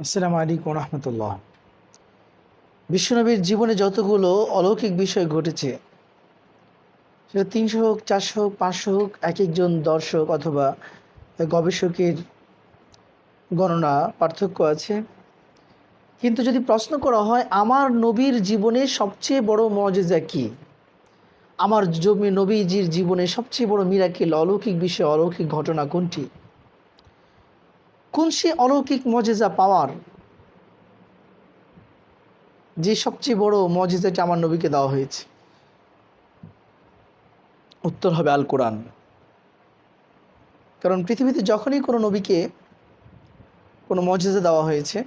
আসসালামু আলাইকুম রহমতুল্লাহ। বিশ্বনবীর জীবনে যতগুলো অলৌকিক বিষয় ঘটেছে, সেটা 300 হোক, 400 হোক, 500 হোক, এক একজন দর্শক অথবা গবেষকের গণনা পার্থক্য আছে। কিন্তু যদি প্রশ্ন করা হয় আমার নবীর জীবনে সবচেয়ে বড় মুআজিজা কি, আমার নবীজির জীবনে সবচেয়ে বড় মিরাকেল, অলৌকিক বিষয়, অলৌকিক ঘটনা কোনটি, কোন সে অলৌকিক মুআজিজা পাওয়ার যে সবচেয়ে বড় মুআজিজাটি আমার নবীকে দেওয়া হয়েছে? উত্তর হবে আল কোরআন। কারণ পৃথিবীতে যখনই কোনো নবীকে কোনো মুআজিজা দেওয়া হয়েছে,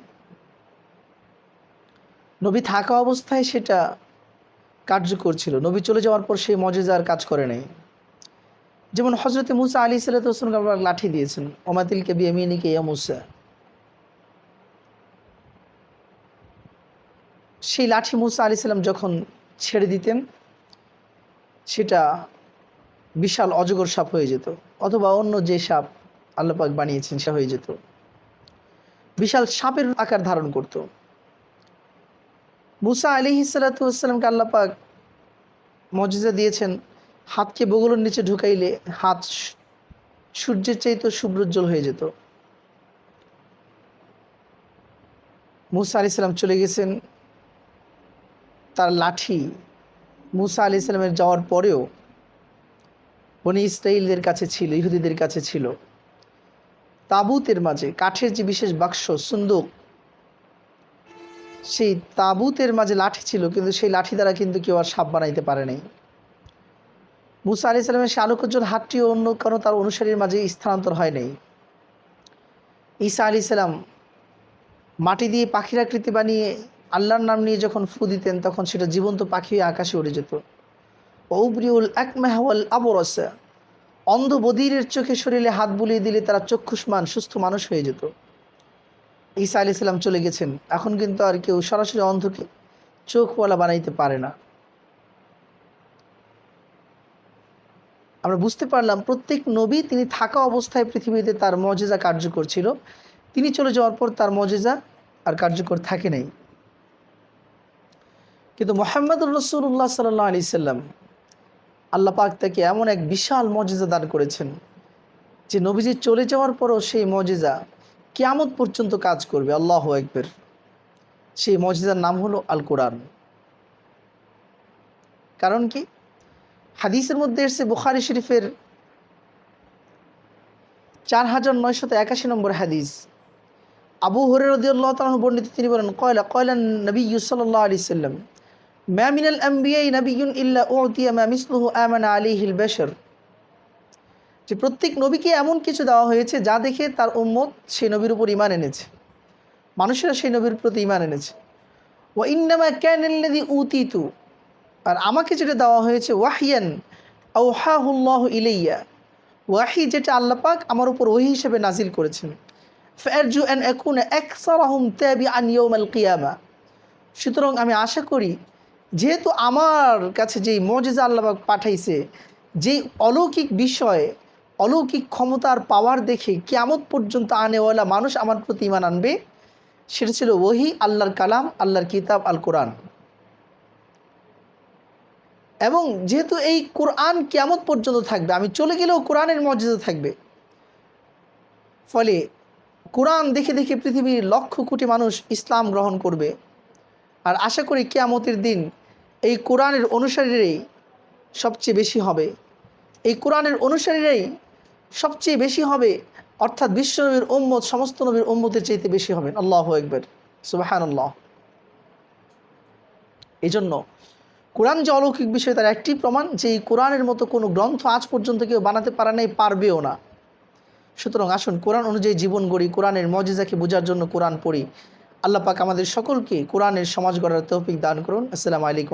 নবী থাকা অবস্থায় সেটা কার্যকর ছিল, নবী চলে যাওয়ার পর সেই মুআজিজা আর কাজ করে নাই। যেমন হযরতে মুসা আলাইহিস সালাম আল্লাহ লাঠি দিয়েছেন, ওমা তিলকা বিয়ামিনিকা ইয়া মুসা। সেই লাঠি মুসা আলাইহিস সালাম যখন ছেড়ে দিতেন, সেটা বিশাল অজগর সাপ হয়ে যেত, অথবা অন্য যে সাপ আল্লাহ পাক বানিয়েছেন সে হয়ে যেত, বিশাল সাপের আকার ধারণ করত। মুসা আলাইহিস সালামকে আল্লাহ পাক মুআজিজা দিয়েছেন, হাতকে বগলের নিচে ঢুকাইলে হাত সূর্যের চাইতে শুভ্রোজ্জ্বল হয়ে যেত। মুসা আলাইহিস সালাম চলে গেছেন, তার লাঠি মুসা আলাইহিস সালামের যাওয়ার পরেও বনি ইসরাইলদের কাছে ছিল, ইহুদিদের কাছে ছিল। তাবুতের মাঝে কাঠের যে বিশেষ বাক্স, সুন্দুক, সেই তাবুতের মাঝে লাঠি ছিল, কিন্তু সেই লাঠি দ্বারা কিন্তু কেউ আর সাপ বানাইতে পারে নাই। মুসা আলাইহিস সালামের সে আলোকোজ্জ্বল হাতটিও অন্য কারো তার অনুসারীর মাঝে স্থানান্তর হয় নাই। ঈসা আলাইহিস সালাম মাটি দিয়ে পাখির আকৃতি বানিয়ে আল্লাহর নাম নিয়ে যখন ফু দিতেন, তখন সেটা জীবন্ত পাখি হয়ে আকাশে উড়ে যেত। উবরিউল আকমাহ ওয়াল আবরাস, অন্ধ বধিরের চোখে শরীরে হাত বুলিয়ে দিলে তারা চক্ষুষ্মান সুস্থ মানুষ হয়ে যেত। ঈসা আলাইহিস সালাম চলে গেছেন, এখন কিন্তু আর কেউ সরাসরি অন্ধকে চোখওয়ালা বানাইতে পারে না। আমরা বুঝতে পারলাম প্রত্যেক নবী তিনি থাকা অবস্থায় পৃথিবীতে তার মুআজিজা কার্যকর ছিল, তিনি চলে যাওয়ার পর তার মুআজিজা আর কার্যকর থাকে নাই। কিন্তু মুহাম্মদুর রাসূলুল্লাহ সাল্লাল্লাহু আলাইহি সাল্লাম, আল্লাহ পাক তাকে এমন এক বিশাল মুআজিজা দান করেছেন যে নবীজি চলে যাওয়ার পরও সেই মুআজিজা কিয়ামত পর্যন্ত কাজ করবে। আল্লাহু আকবার। সেই মুআজিজার নাম হলো আল কোরআন। কারণ কি? হাদিসের মধ্যে এসেছে, বুখারী শরীফের 4981 নম্বর হাদিস, আবু হুরায়রা রাদিয়াল্লাহু তাআলা বর্ণিত, তিনি বলেন, কয়লা নবী সাল্লাল্লাহু আলাইহি সাল্লাম, মা মিনাল আম্বিয়াই নাবিয়্যুন ইল্লা উতিয়া মা মিসলুহু আমানা আলাইহিল বাশার। যে প্রত্যেক নবীকে এমন কিছু দেওয়া হয়েছে যা দেখে তার উম্মত সেই নবীর উপর ঈমান এনেছে, মানুষেরা সেই নবীর প্রতি ঈমান এনেছে। ওয়া ইন্নামা কানাল্লাযী উতিতু, আর আমাকে যেটা দেওয়া হয়েছে, ওয়াহিয়ান আওহাহুল্লাহু ইলাইয়া, ওয়াহি যেটা আল্লাহ পাক আমার উপর ওহী হিসেবে নাজিল করেছেন। ফারজু আন আকুনা আকসারাহুম তাবিআন ইয়াউমাল কিয়ামা, সুতরাং আমি আশা করি যেহেতু আমার কাছে যেই মুআজিজা আল্লাহ পাক পাঠাইছে, যেই অলৌকিক বিষয়, অলৌকিক ক্ষমতার পাওয়ার দেখে কিয়ামত পর্যন্ত আনেওয়ালা মানুষ আমার প্রতি ঈমান আনবে, সেটা ছিল ওহী, আল্লাহর কালাম, আল্লাহর কিতাব আল কোরআন। এবং যেহেতু এই কোরআন কিয়ামত পর্যন্ত থাকবে, আমি চলে গেলেও কোরআনের মুআজিজা থাকবে, ফলে কোরআন দেখে দেখে পৃথিবীর লক্ষ কোটি মানুষ ইসলাম গ্রহণ করবে। আর আশা করি কিয়ামতের দিন এই কোরআনের অনুসারীরাই সবচেয়ে বেশি হবে, এই কোরআনের অনুসারীরাই সবচেয়ে বেশি হবে, অর্থাৎ বিশ্ব নবীর উম্মত সমস্ত নবীর উম্মতের চাইতে বেশি হবেন। আল্লাহু আকবার, সুবহানাল্লাহ। এই জন্য কোরআন যে অলৌকিক বিষয় তার একটি প্রমাণ যে এই কোরআনের মতো কোনো গ্রন্থ আজ পর্যন্ত কেউ বানাতে পারে নাই, পারবেও না। সুতরাং আসুন কোরআন অনুযায়ী জীবন গড়ি, কোরআনের মুআজিজাকে বোঝার জন্য কোরআন পড়ি। আল্লাহ পাক আমাদের সকলকে কোরআনের সমাজ গড়ার তৌফিক দান করুন। আসসালামু আলাইকুম।